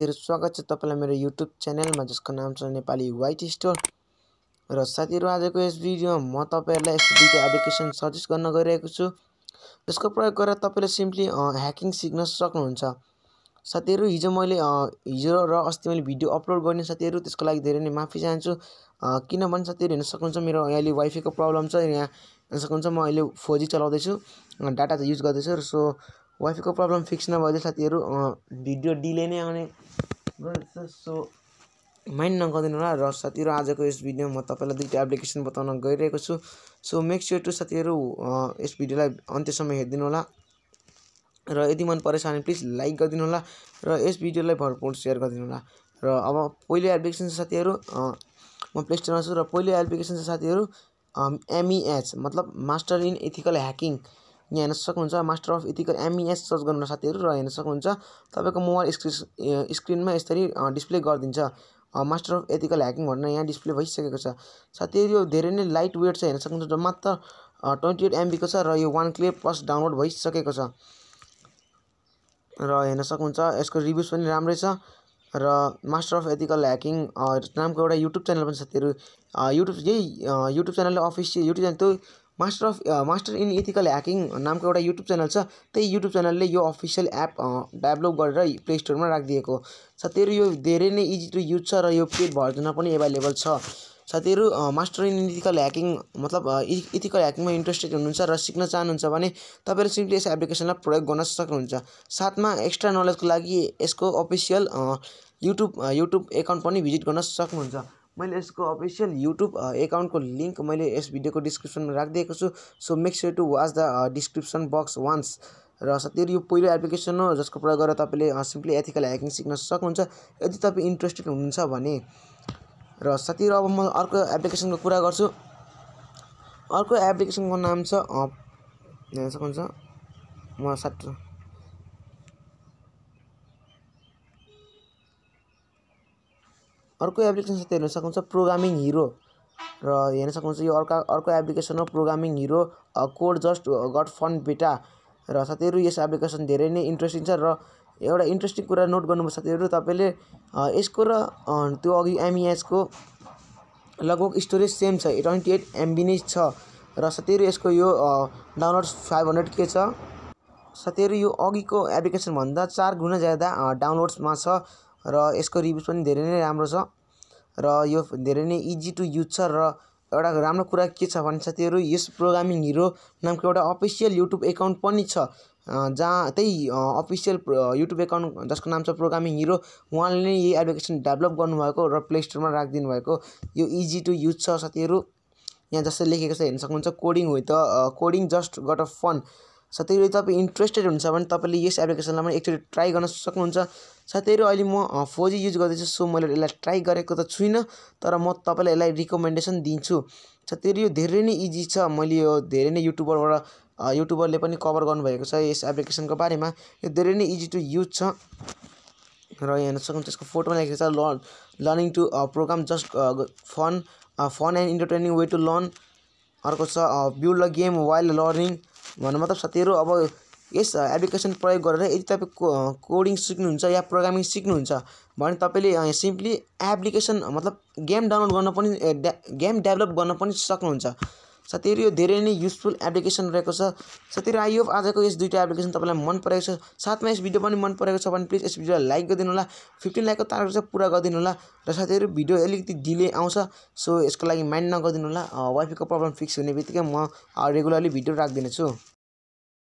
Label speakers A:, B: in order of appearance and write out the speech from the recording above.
A: स्वागत छ तपाईलाई मेरो YouTube च्यानलमा जसको नाम छ नेपाली व्हाइट स्टोर र साथीहरु आजको यस भिडियोमा म तपाईहरुलाई यस्तो दुईटा एप्लिकेसन सजेस्ट गर्न गइरहेको छु जसको प्रयोग गरेर तपाईले सिम्पली ह्याकिङ सिक्न सक्नुहुन्छ। साथीहरु हिजो र अस्ति मैले भिडियो अपलोड गर्ने साथीहरु त्यसको लागि धेरै नै माफी चाहन्छु किनभने साथीहरु हेर्न सक्नुहुन्छ मेरो अहिले वाइफाई को प्रब्लम छ यहाँ हेर्न सक्नुहुन्छ म अहिले 4G चलाउँदै छु डाटा चाहिँ युज गर्दै छु सो वाइफाई को प्रब्लम फिक्स नभए साथीहरु भिडियो डिले नै आउने गर्छ सो माइन्ड नगर्दिनु होला र साथीहरु आजको यस भिडियोमा म तपाईलाई दुईटा एप्लिकेसन बताउन गइरहेको छु सो मेक स्योर टु साथीहरु यस भिडियोलाई अन्त्यसम्म हेर्दिनु होला र यदि मन परेछ भने प्लिज लाइक गर्दिनु होला र यस भिडियोलाई भरपूर शेयर गर्दिनु होला र अब पहिलो एप्लिकेसन साथीहरु म प्ले स्टोरमा छु र पहिलो एप्लिकेसन साथीहरु MES मतलब मास्टर इन एथिकल ह्याकिङ यहाँ हेर्न सक्नुहुन्छ master of ethical MES search गर्नु साथीहरु र हेर्न सक्नुहुन्छ तपाईको मोबाइल स्क्रिनमा यसरी डिस्प्ले गर्दिन्छ मास्टर अफ एथिकल ह्याकिङ भनेर यहाँ डिस्प्ले भइसकेको छ साथीहरु यो धेरै नै लाइट वेट छ हेर्न सक्नुहुन्छ मात्र 28 MB को छ र यो 1 क्लिक प्लस डाउनलोड भइसकेको छ र हेर्न सक्नुहुन्छ यसको रिभ्युज पनि राम्रै छ र मास्टर अफ एथिकल ह्याकिङ नामको एउटा YouTube च्यानल पनि साथीहरु YouTube च्यानलले अफिसियल YouTube च्यानल त्यो मास्टर इन एथिकल ह्याकिङ नामको एउटा YouTube च्यानल छ त्यही YouTube च्यानलले यो अफिसियल एप डेभलप गरेर प्ले स्टोरमा राखिदिएको साथीहरु यो धेरै नै इजी टु युज छ र यो पेड भर्जनमा पनि अवेलेबल छ साथीहरु मास्टर इन एथिकल ह्याकिङ मतलब एथिकल ह्याकिङमा इन्ट्रेस्टेड हुनुहुन्छ र सिक्न चाहनुहुन्छ भने तपाईले सिम्पली यस एप्लिकेसनलाई प्रयोग गर्न सक्नुहुन्छ साथमा एक्स्ट्रा नलेजको लागि यसको अफिसियल YouTube एकाउन्ट पनि भिजिट गर्न सक्नुहुन्छ मैले यसको अफिसियल YouTube एकाउन्टको लिंक मैले यस भिडियोको डिस्क्रिप्सनमा राखिदिएको छु so make sure to watch the description box once र साथीहरु यो पहिलो एप्लिकेसन हो जसको प्रयोग गरेर तपाईले सिम्पली एथिकल ह्याकिङ सिक्न सक्नुहुन्छ यदि तपाई इन्ट्रेस्टेड हुनुहुन्छ भने र साथीहरु अब म अर्को एप्लिकेसनको कुरा गर्छु अर्को एप्लिकेसनको नाम छ हेर्न सक्नुहुन्छ म अर्को एप्लिकेसन साथीहरु हेर्न सक्नुहुन्छ प्रोग्रामिङ हिरो र हेर्न सक्नुहुन्छ यो अर्को एप्लिकेसन हो programming hero code just got fun बेटा र साथीहरु यस एप्लिकेसन धेरै नै इन्ट्रेस्टिङ छ र एउटा इन्ट्रेस्टिङ कुरा नोट गर्नुभयो साथीहरु तपाईले यसको र त्यो अघि MES को लगभग स्टोरेज सेम छ 28 MB नै छ र साथीहरु यसको यो डाउनलोड 500K छ साथीहरु यो अघिको एप्लिकेसन भन्दा 4 गुणा ज्यादा डाउनलोड्समा छ र यसको रिभ्युज पनि धेरै नै राम्रो छ र यो धेरै नै इजी टु युज छ र एउटा राम्रो कुरा के छ भने साथीहरु यस प्रोग्रामिङ हिरो नामको एउटा अफिसियल YouTube एकाउन्ट पनि छ जहाँ त्यही अफिसियल YouTube एकाउन्ट जसको नाम छ प्रोग्रामिङ हिरो उहाँले नै यही एप्लिकेसन डेभलप गर्नुभएको र प्ले स्टोरमा राखिदिनु भएको यो इजी टु युज छ साथीहरु यहाँ जस्तै लेखेको छ हेर्न सक्नुहुन्छ coding just got a fun साथीहरु तपाई इन्ट्रेस्टेड हुनुहुन्छ भने तपाईले यस एप्लिकेसनलाई पनि एकचोटी ट्राई गर्न सक्नुहुन्छ साथीहरु अहिले म 4G युज गर्दै छु सो मैले यसलाई ट्राई गरेको त छुइनँ तर म तपाईलाई यसलाई रिकमेन्डेसन दिन्छु साथीहरु यो धेरै नै इजी छ मैले यो धेरै नै युट्युबरले पनि कभर गर्नु भएको छ यस एप्लिकेसनको बारेमा यो धेरै नै इजी टु युज छ र हेर्न सक्नुहुन्छ यसको फोटोमा लेखेको छ learning to program just fun and entertaining way to learn अर्को छ build a game while learning भन्नु मतलब साथीहरु अब यस एप्लिकेसन प्रयोग गरेर यदि तपाई कोडिङ सिक्नुहुन्छ या प्रोग्रामिङ सिक्नुहुन्छ भने तपाईले सिम्पली एप्लिकेसन मतलब गेम डाउनलोड गर्न पनि गेम डेभलप गर्न पनि सक्नुहुन्छ साथीहरु यो धेरै नै युजफुल एप्लिकेसन रहेको छ साथीहरु आई होप आजको यस दुईटा एप्लिकेसन तपाईलाई मन परेको छ साथमा यस भिडियो पनि मन परेको छ भने प्लिज यस भिडियोलाई लाइक गरिदिनु होला 15 लाइकको टार्गेट चाहिँ पुरा गरिदिनु होला र साथीहरु भिडियो अलिकति डिले आउँछ सो यसको लागि माइन्ड नगर्दिनु होला वाइफाई को प्रब्लम फिक्स हुने बित्तिकै म रेगुलरली भिडियो राख्दिने छु।